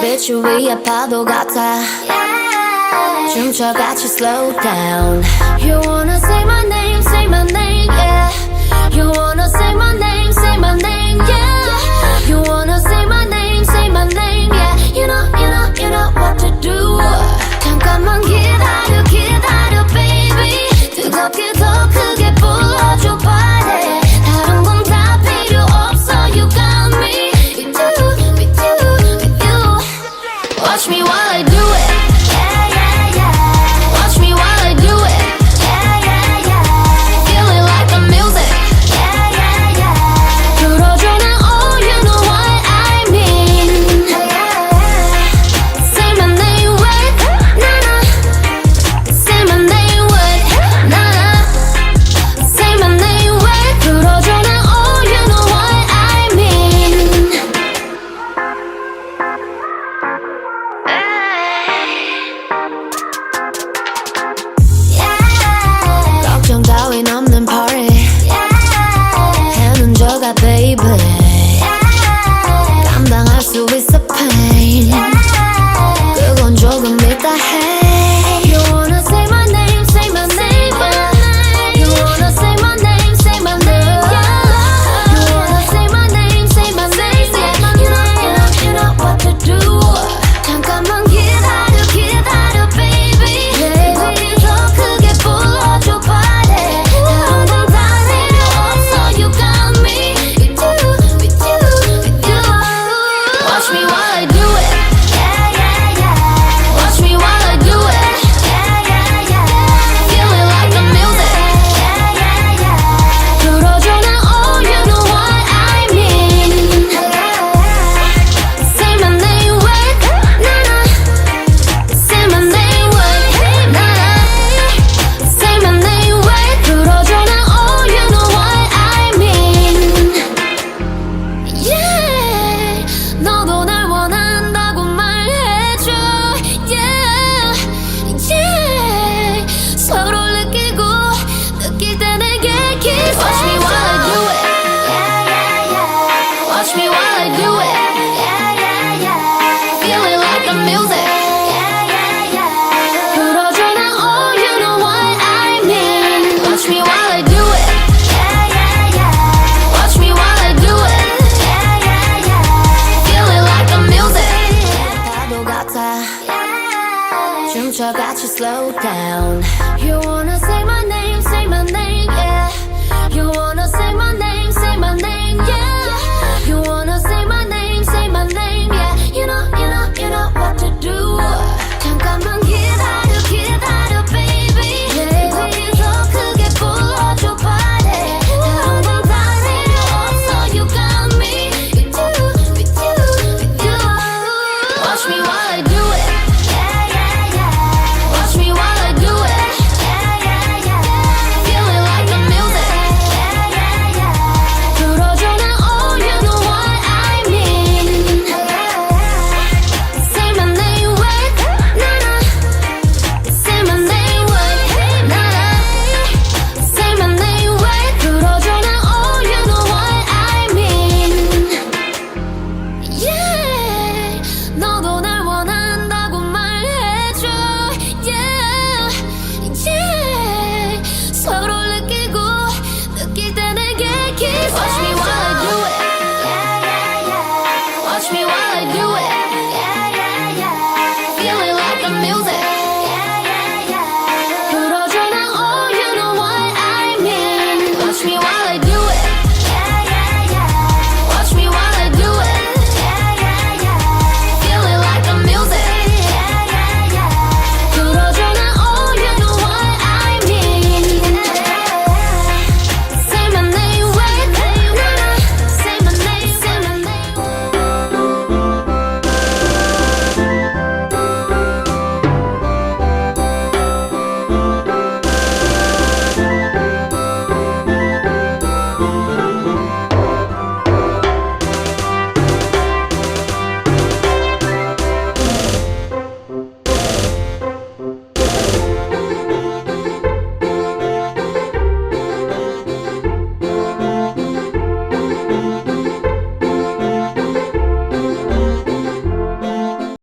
빛을 위해 파도 같아 춤춰같이 slow down. You wanna say my name, yeah. You wanna say my name, yeah. You wanna say my name, yeah. You know what to do. 잠깐만 기다려 baby. 뜨겁게 더 크게 불러줘 body. 다른 건 다 필요 없어. You got me with you. Watch me while I do it. Watch me while I do it. Feeling like the music. 들어줘 난 oh you know what I mean. Say my name with 나나. Say my name with 나나. Say my name with 들어줘 난 oh you know what I mean. 걱정 따윈 없는 party. 해는 저가 baby. 감당할 수 있어 pain. 그건 조금 이따 해. You wanna say my name, You wanna say my name, You wanna say my name, You know what to do. 잠깐만 기다려 baby. 뜨겁게 더 크게 불러줘 body. 다른 건 다 필요 없어. You got me with you. Watch me while I do it. Watch me while I do it. Feeling like the music. 들어줘 난 oh you know what I mean. Say my name with 나나. Say my name with 나나. Say my name with 들어줘 난 oh you know what I mean. Yeah. 너도 날 원한다고 말해줘. Yeah. 서로 느낄 때 내게 kiss. Watch me while I do it. Watch me while I do it. Feeling like the music. 들어줘 난 oh you know what I mean. Watch me while I do it. Watch me while I do it. Feeling like the music. 파도 같아 춤춰같이 slow down. You